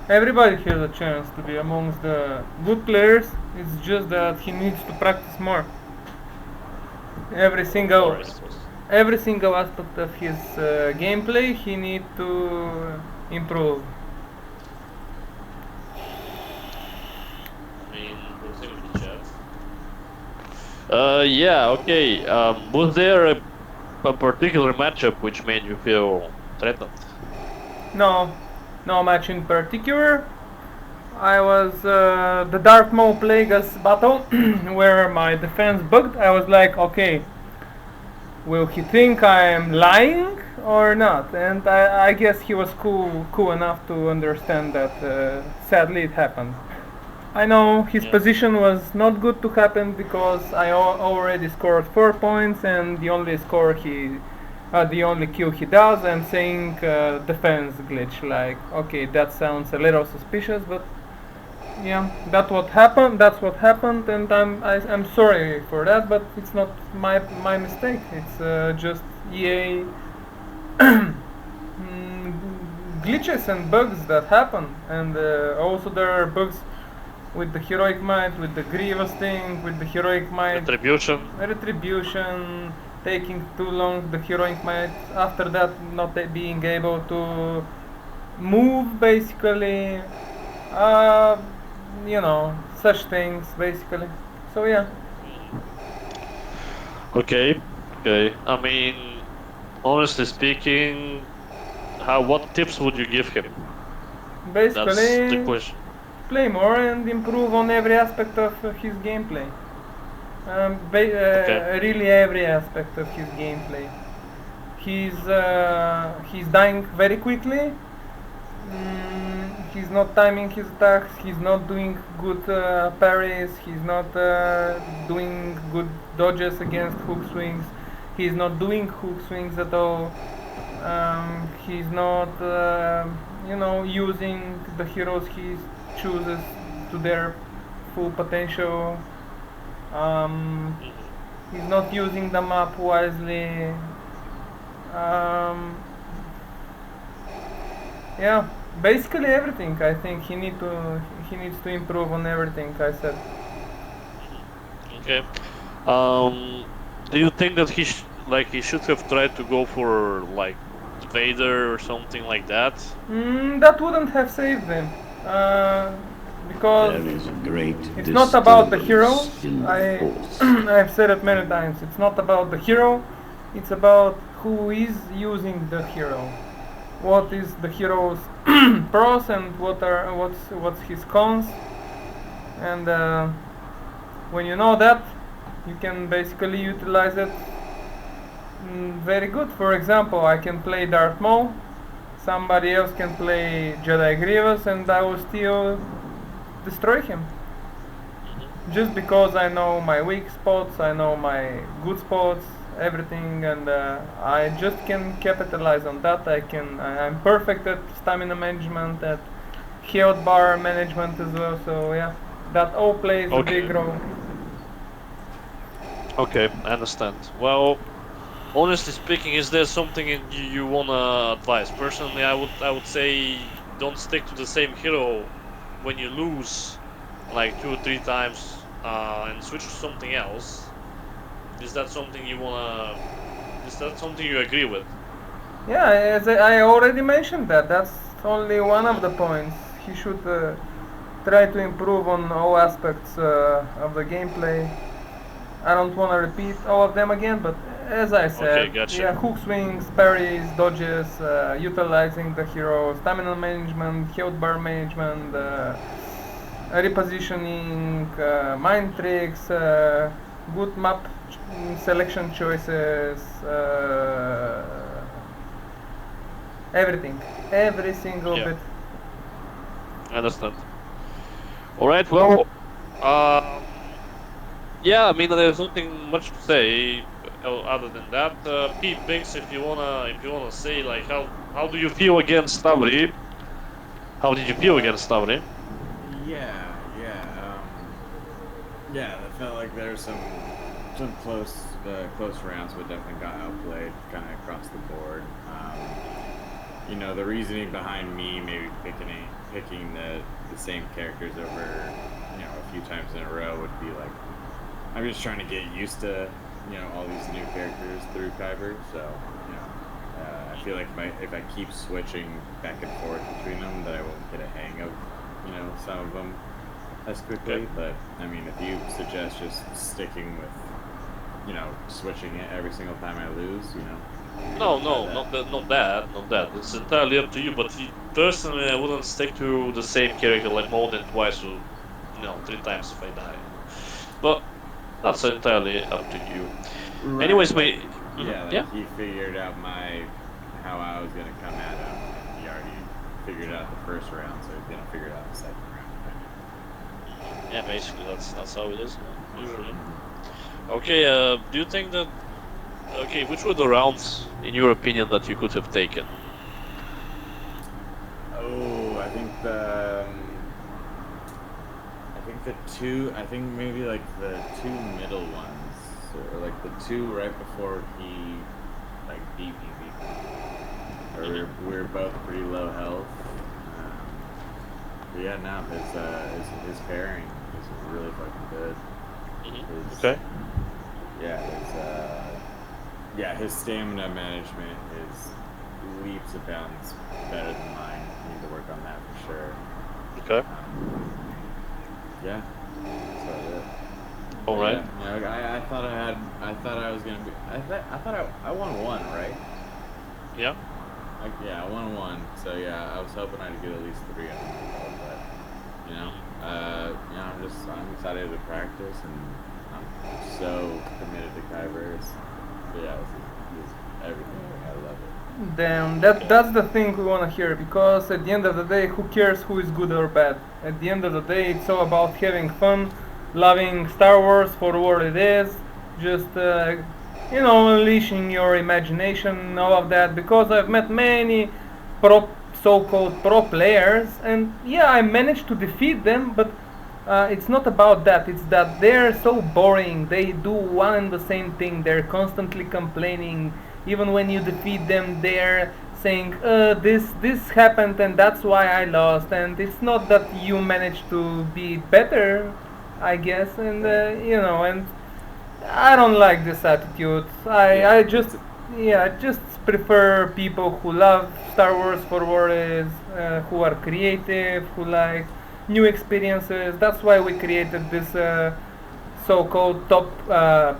Everybody has a chance to be amongst the good players. It's just that he needs to practice more. Every single every single aspect of his gameplay he need to improve. I mean, proximity chat. Yeah, okay. Was there a particular matchup which made you feel threatened? No match in particular. I was the Dark Maul Plagueis battle where my defense bugged. I was like, okay, will he think I am lying or not? And I guess he was cool enough to understand that sadly it happened. I know his position was not good to happen because I already scored 4 points and the only kill he does, I'm saying defense glitch. Like, okay, that sounds a little suspicious, but yeah, that's what happened, and I'm sorry for that, but it's not my mistake. It's just EA glitches and bugs that happen, and also there are bugs with the heroic might, with the grievous thing, with the heroic might. Retribution, taking too long, the heroic might, after that not being able to move, basically. You know, such things, basically. So yeah. Okay. I mean, honestly speaking, what tips would you give him? Basically, that's the question. Play more and improve on every aspect of his gameplay. Really every aspect of his gameplay. He's dying very quickly. He's not timing his attacks. He's not doing good parries. He's not doing good dodges against hook swings. He's not doing hook swings at all. He's not, using the heroes he chooses to their full potential. He's not using the map wisely. Yeah, basically everything. I think he needs to improve on everything I said. Okay. Do you think that he should have tried to go for like Vader or something like that? That wouldn't have saved him. Because there is a great it's not about the hero. I've said it many times. It's not about the hero. It's about who is using the hero. What is the hero's pros and what's his cons. And when you know that, you can basically utilize it very good. For example, I can play Darth Maul. Somebody else can play Jedi Grievous, and I will still destroy him. Just because I know my weak spots, I know my good spots, everything, and I just can capitalize on that. I'm perfect at stamina management, at health bar management as well. So yeah, that all plays a big role. Okay, I understand. Well, honestly speaking, is there something you wanna advise? Personally, I would say don't stick to the same hero when you lose like 2 or 3 times and switch to something else. Is that something you agree with? Yeah, as I already mentioned that's only one of the points. He should try to improve on all aspects of the gameplay. I don't want to repeat all of them again, but as I said, yeah, hook swings, parries, dodges, utilizing the hero, stamina management, health bar management, repositioning, mind tricks, good map selection choices, everything, every single bit. I understand. Alright, well, yeah, I mean, there's nothing much to say other than that. pepebinks, if you wanna say like how do you feel against StAvRi? How did you feel against StAvRi? Yeah, I felt like there were some close rounds, but definitely got outplayed kind of across the board. You know, the reasoning behind me maybe picking the same characters over, you know, a few times in a row would be like, I'm just trying to get used to all these new characters through KYBER. So I feel like if I keep switching back and forth between them, that I won't get a hang of some of them as quickly. Okay. But I mean, if you suggest just sticking with switching it every single time I lose, No, not that. It's entirely up to you. But personally, I wouldn't stick to the same character like more than twice or 3 times if I die. But that's entirely up to you. Right. Anyways, he figured out how I was gonna come at him, and he already figured out the first round, so he's gonna figure it out the second round. Yeah, basically that's how it is usually. Okay, do you think that? Okay, which were the rounds, in your opinion, that you could have taken? Oh, I think maybe like the 2 middle ones, or like the 2 right before he beat me. We were both pretty low health. But yeah, now his pairing is really fucking good. Okay. His stamina management is leaps and bounds better than mine. I need to work on that for sure. Okay. Yeah. That's about it. All right. I thought I was gonna be. I thought I won 1, right? Yeah. I won 1. So yeah, I was hoping I'd get at least 3 under my belt, but I'm excited to practice, and I'm so committed to KYBER. It's everything. I love it. Damn, that's the thing we want to hear, because at the end of the day, who cares who is good or bad? At the end of the day, it's all about having fun, loving Star Wars for what it is, just unleashing your imagination, all of that, because I've met many so-called pro players, and yeah, I managed to defeat them, but it's not about that. It's that they're so boring. They do one and the same thing. They're constantly complaining. Even when you defeat them, they're saying, this happened and that's why I lost. And it's not that you managed to be better, I guess. And and I don't like this attitude. I just prefer people who love Star Wars for what it is, who are creative, who like new experiences. That's why we created this so-called top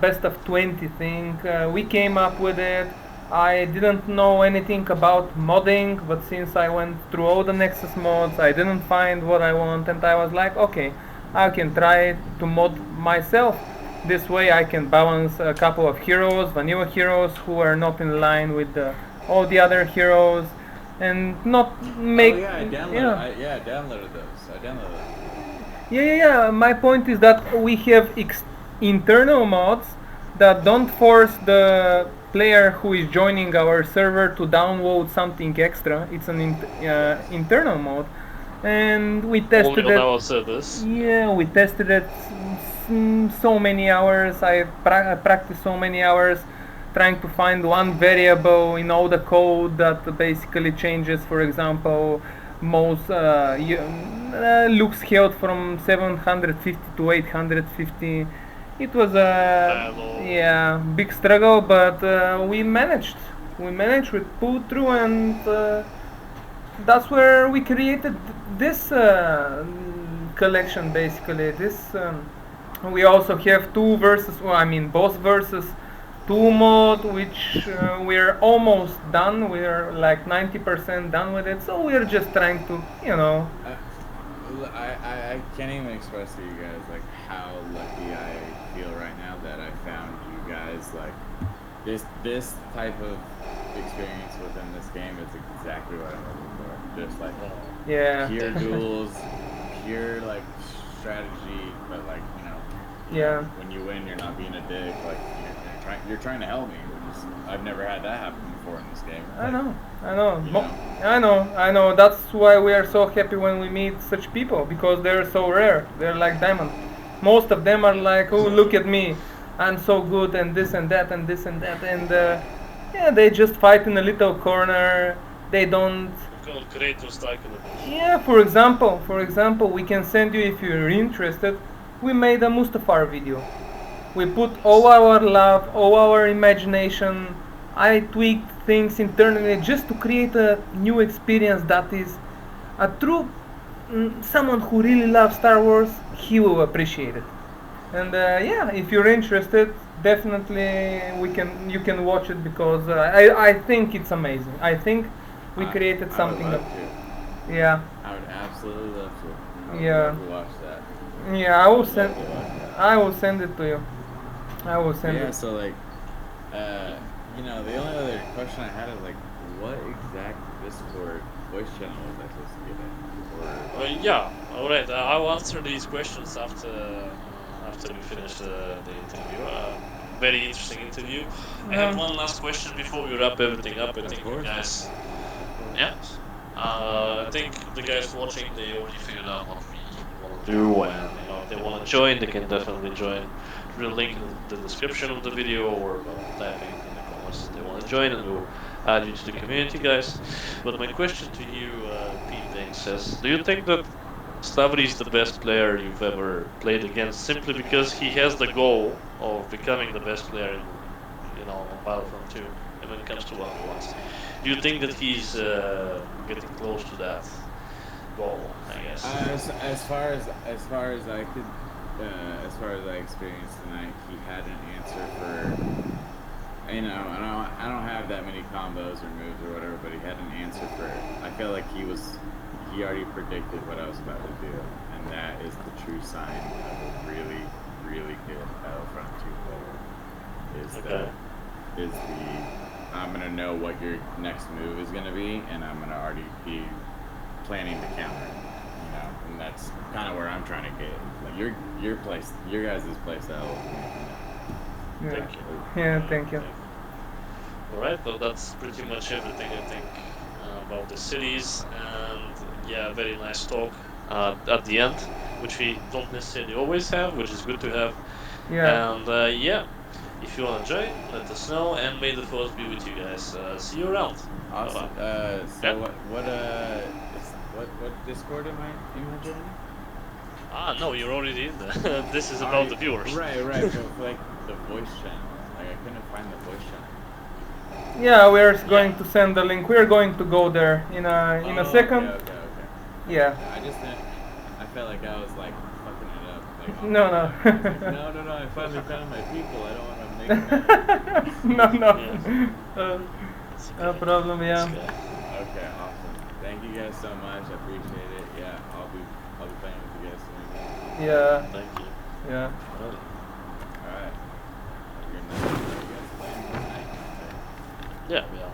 best of 20 thing. We came up with it. I didn't know anything about modding, but since I went through all the Nexus mods, I didn't find what I want, and I was like, okay, I can try to mod myself. This way I can balance a couple of heroes, vanilla heroes who are not in line with all the other heroes, and not make... Oh yeah, I downloaded those. I downloaded them. Yeah. My point is that we have internal mods that don't force the player who is joining our server to download something extra. It's an internal mod, and we tested it. Our service. Yeah, we tested it so many hours. I practiced so many hours trying to find one variable in all the code that basically changes, for example, most Luke's health from 750 to 850. It was a big struggle, but we managed. We pulled through, and that's where we created this collection. Basically, we also have boss versus 2 mod, which we're almost done. We're like 90% done with it, so we're just trying to, I can't even express to you guys like how lucky I feel right now that I found you guys. Like this type of experience within this game is exactly what I'm looking for. Just like pure duels, pure like strategy, but like when you win, you're not being a dick. Like you're trying to help me. I've never had that happen before in this game. I know. That's why we are so happy when we meet such people, because they're so rare. They're like diamonds. Most of them are like, oh, look at me, I'm so good, and this and that and this and that, and they just fight in a little corner. They don't. Yeah, for example, we can send you, if you're interested. We made a Mustafar video. We put all our love, all our imagination. I tweaked things internally just to create a new experience that is a true someone who really loves Star Wars, he will appreciate it. And yeah, if you're interested, definitely you can watch it because I think it's amazing. I think we created something. I would love to. Yeah. I would absolutely love to. I would Yeah. love to watch that. Yeah, I will send it to you. I will send it. Yeah, so like, you know, the only other question I had is like, what exact Discord voice channel was I supposed to get in? Or yeah, alright, I'll answer these questions after we finish the interview. Very interesting interview. I have one last question before we wrap everything up. I think you guys... Yeah? I think the guys watching, they already figured out what we want to do, and you know, if they want to join, they can definitely join through the link in the description of the video, or typing in the comments if they want to join, and we'll add you to the community, guys. But my question to you, pepebinks, says, do you think that StAvRi is the best player you've ever played against, simply because he has the goal of becoming the best player in, you know, on Battlefront 2, and when it comes to what he wants? Do you think that he's getting close to that goal, I guess? As far as I could, as far as I experienced tonight, he had an answer for, you know, I don't have that many combos or moves or whatever, but he had an answer for it. I feel like he already predicted what I was about to do, and that is the true sign of a really, really good Battlefront 2 player. I'm gonna know what your next move is gonna be, and I'm gonna already be planning to counter it, you know, and that's kind of where I'm trying to get. Like your guys' playstyle. Yeah. Thank you. Yeah, thank you. Alright, well that's pretty much everything I think about the cities, and yeah, very nice talk at the end, which we don't necessarily always have, which is good to have. Yeah. And yeah, if you want to join, let us know, and may the force be with you guys. See you around. Awesome. Bye-bye. So what Discord am I joining? No, you're already in there. This is about the viewers. Right, but like the voice channel. Like I couldn't find the voice channel. Yeah, we are going to send the link. We are going to go there in a second. Okay. Yeah. I felt like I was like fucking it up. Like, No. no. I finally found my people. I don't want to make them. No. Yeah. No problem. Yeah. Okay, awesome. Thank you guys so much. I appreciate it. Yeah, I'll be playing with you guys soon. Yeah. Thank you. Yeah. All right. Have a good night. Are you guys playing tonight? Yeah, we are.